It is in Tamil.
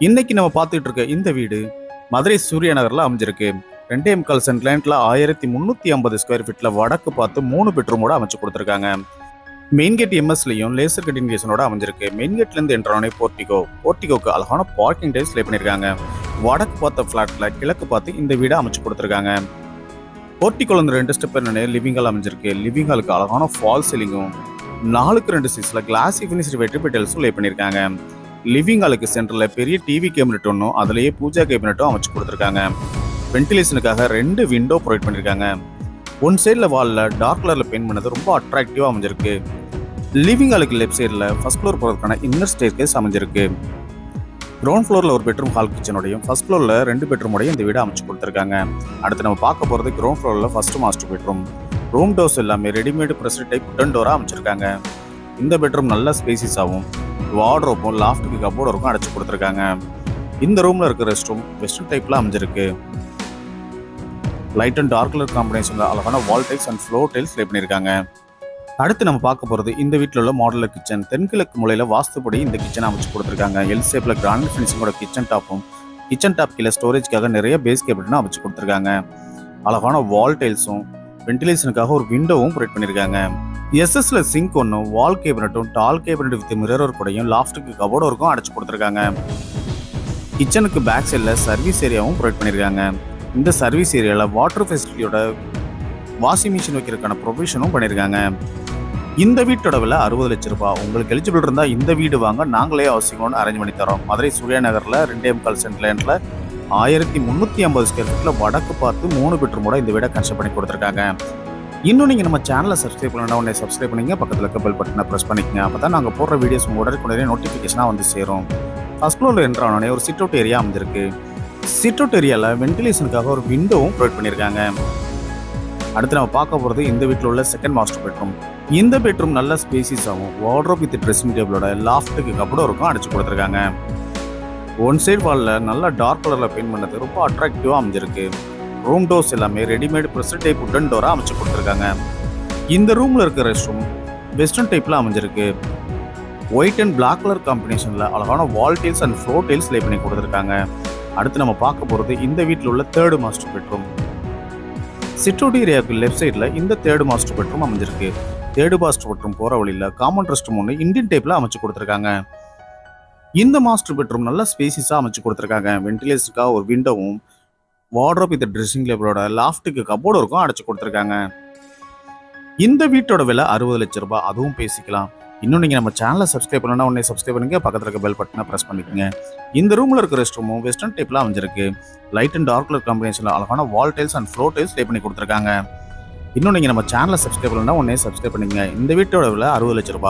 இன்னைக்கு நம்ம பார்த்துட்டு இருக்க இந்த வீடு மதுரை சூரிய நகர்ல அமைஞ்சிருக்கு. 2.25 சென்ட் லேண்ட்ல 1350 ஸ்கொயர் ஃபீட்ல வடக்கு பார்த்து 3 பெட்ரூமோட அமைச்சு கொடுத்துருக்காங்க. மெயின் கேட் எம்எஸ்லயும் லேசர் கட்டிங்கேஷனோட அமைஞ்சிருக்கு. மெயின் கேட்ல இருந்து என்ட்ரானே போர்ட்டிகோக்கு அழகான பார்க்கிங் டைல்ஸ் லே பண்ணிருக்காங்க. வடக்கு பார்த்த பிளாட்ல கிழக்கு பார்த்து இந்த வீடை அமைச்சு கொடுத்துருக்காங்க. போர்ட்டிகோல இருந்து 2 ஸ்டெப் லிவிங் ஹால் அமைஞ்சிருக்கு. லிவிங் ஹாலுக்கு அழகான ஃபால் சீலிங்கும் 4x2 சைஸ்ல கிளாசி ஃபினிஷ்டு வெட்டிபி டைல்ஸும் லே பண்ணிருக்காங்க. லிவிங் ஹாலுக்கு சென்டர்ல பெரிய டிவி கேபினெட் ஒன்றும் அதுலயே பூஜா கேபினெட்டும் அமைச்சு கொடுத்துருக்காங்க. வென்டிலேஷனுக்காக 2 விண்டோ ப்ரொவைட் பண்ணிருக்காங்க. ஒன் சைட்ல வால்ல டார்க் கலர்ல பெயிண்ட் பண்ணது ரொம்ப அட்ராக்டிவா அமைஞ்சிருக்கு. லிவிங் ஹாலுக்கு லெஃப்ட் சைட்ல ஃபர்ஸ்ட் ஃப்ளோர் போறதுக்கான இன்னர் ஸ்டேர்கேஸ் அமைஞ்சிருக்கு. கிரவுண்ட் ஃப்ளோர்ல ஒரு பெட்ரூம் ஹால் கிச்சனோடையும் ஃபர்ஸ்ட் ஃப்ளோர்ல 2 பெட்ரூமோடையும் இந்த வீடு அமைச்சு கொடுத்துருக்காங்க. அடுத்து நம்ம பார்க்க போறது கிரவுண்ட் ஃப்ளோர்ல first master bedroom. Room doors எல்லாமே ரெடிமேட் பிரஸ் டைப் உடன் டோரா அமைச்சிருக்காங்க. இந்த பெட்ரூம் நல்ல ஸ்பேசிஸாகவும் வார்ட்ரோப்பும் லாஃப்ட்டுக்கு கபோர்டும் அடைச்சு கொடுத்துருக்காங்க. இந்த ரூம்ல இருக்க ரெஸ்ட் ரூம் வெஸ்டர்ன் டைப்ல அமைஞ்சிருக்கு. லைட் அண்ட் டார்க் கலர் காம்பினேஷன்ல அழகான வால் டைல்ஸ் அண்ட் ஃப்ளோர் டைல்ஸ் லே பண்ணிருக்காங்க. அடுத்து நம்ம பார்க்க போறது இந்த வீட்டில் உள்ள மாடலர் கிச்சன். தென்கிழக்கு மூலையில வாஸ்துப்படி இந்த கிச்சன் அமைச்சு கொடுத்துருக்காங்க. எல் ஷேப்ல கிரானைட் ஃபினிஷிங்கோட கிச்சன் டாப்பும் கிச்சன் டாப் கீழே ஸ்டோரேஜ்க்காக நிறைய பேஸ் கேபினட்டும் அமைச்சு கொடுத்துருக்காங்க. அழகான வால் டைல்ஸும் வென்டிலேஷனுக்காக ஒரு விண்டோவும் ப்ரொவைட் பண்ணிருக்காங்க. எஸ்எஸ்ல சிங்க் ஒன்றும் வால் கேபினட்டும் டால் கேபினட் வித் மிரர் கூடையும் லாஃப்ட்டுக்கு கபோர்டும் அடைச்சு கொடுத்துருக்காங்க. கிச்சனுக்கு பேக் சைடில் சர்வீஸ் ஏரியாவும் ப்ரொவைட் பண்ணியிருக்காங்க. இந்த சர்வீஸ் ஏரியாவில் வாட்டர் ஃபெசிலிட்டியோட வாஷிங் மிஷின் வைக்கிறதுக்கான ப்ரொவிஷனும் பண்ணியிருக்காங்க. இந்த வீட்டோட விலை 60 லட்சம் ரூபாய். உங்களுக்கு எலிஜிபிள் இருந்தால் இந்த வீடு வாங்க நாங்களே அவசியம் அரேஞ்ச் பண்ணி தரோம். மதுரை சூர்யா நகரில் 2.25 சென்ட் லேண்ட்ல 1350 ஸ்கொயர் ஃபீட்ல வடக்கு பார்த்து 3 பெட்ரூமோட இந்த வீடை கன்ஸ்ட்ரக்ட் பண்ணி கொடுத்துருக்காங்க. இன்னும் நீங்கள் நம்ம சேனலை சப்ஸ்கிரைப் பண்ணணும்னா உடனே சப்ஸ்கிரைப் பண்ணிங்க, பக்கத்தில் இருக்க பெல் பட்டனை ப்ரெஸ் பண்ணிக்கங்க. அப்போ தான் நாங்கள் போடுற வீடியோஸ் உடனே நோட்டிஃபிகேஷனாக வந்து சேரும். ஃபர்ஸ்ட் ஃப்ளோரில் என்ட்ரானே ஒரு சிட் அவுட் ஏரியா அமைஞ்சிருக்கு. சிட் அவுட் ஏரியாவில் வென்டிலேஷனுக்காக ஒரு விண்டோவும் ப்ரொவைட் பண்ணியிருக்காங்க. அடுத்து நம்ம பார்க்க போகிறது இந்த வீட்டில் உள்ள செகண்ட் மாஸ்டர் பெட்ரூம். இந்த பெட்ரூம் நல்ல ஸ்பேசிஸாகவும் வார்ட்ரோப் வித் ட்ரெஸ்ஸிங் டேபிளோட லாஃப்ட்டுக்கு கபோர்டும் அடைச்சு கொடுத்துருக்காங்க. ஒன் சைட் வாலில் நல்லா டார்க் கலரில் பெயிண்ட் பண்ணது ரொம்ப அட்ராக்டிவாக அமைஞ்சிருக்கு. ரூம் டோர்ஸ் எல்லாமே ரெடிமேட் பிரஸ் டைப் உடன் டோரா அமைச்சு கொடுத்துருக்காங்க. இந்த ரூம்ல இருக்க ரெஸ்ட் ரூம் வெஸ்டர்ன் டைப்ல அமைஞ்சிருக்கு. ஒயிட் அண்ட் பிளாக் கலர் காம்பினேஷன்ல அழகான வால் டைல்ஸ் அண்ட் ஃப்ளோர் டைல்ஸ் லே பண்ணி கொடுத்துருக்காங்க. அடுத்து நம்ம பார்க்க போறது இந்த வீட்டில் உள்ள 3rd மாஸ்டர் பெட்ரூம். சிட்அவுட் ஏரியாவுக்கு லெஃப்ட் சைட்ல இந்த 3rd மாஸ்டர் பெட்ரூம் அமைஞ்சிருக்கு. 3rd மாஸ்டர் பெட்ரூம் போற வழியில காமன் ரெஸ்ட் ரூம் ஒன்று இந்தியன் டைப்ல அமைச்சு கொடுத்துருக்காங்க. இந்த மாஸ்டர் பெட்ரூம் நல்ல ஸ்பேசிஸா அமைச்சு கொடுத்துருக்காங்க. வென்டிலேஷனுக்காக ஒரு விண்டோவும் வார்ட்ரோப் வித் ட்ரெஸ்ஸிங் டேபிளோட லாஃப்ட்டுக்கு கபோர்டும் அடைச்சு கொடுத்துருக்காங்க. இந்த வீட்டோட விலை 60 லட்சம் ரூபாய். அதுவும் பேசிக்கலாம். இன்னும் நீங்கள் நம்ம சேனலை சப்ஸ்கிரைப் பண்ணணும்னா உடனே சப்ஸ்கிரைப் பண்ணுங்க, பக்கத்தில் இருக்க பெல் பட்டனை ப்ரெஸ் பண்ணிக்கோங்க. இந்த ரூமில் இருக்க ரெஸ்ட் ரூமும் வெஸ்டர்ன் டைப்ல அமைஞ்சிருக்கு. லைட் அண்ட் டார்க் கலர் காம்பினேஷனில் அழகான வால் டைல்ஸ் அண்ட் ஃப்ளோர் டைல்ஸ் லே பண்ணி கொடுத்துருக்காங்க. இன்னும் நீங்கள் நம்ம சேனலை சப்ஸ்கிரைப் பண்ணணும்னா உடனே சப்ஸ்கிரைப் பண்ணிக்கங்க. இந்த வீட்டோட விலை 60 லட்சம் ரூபாய்.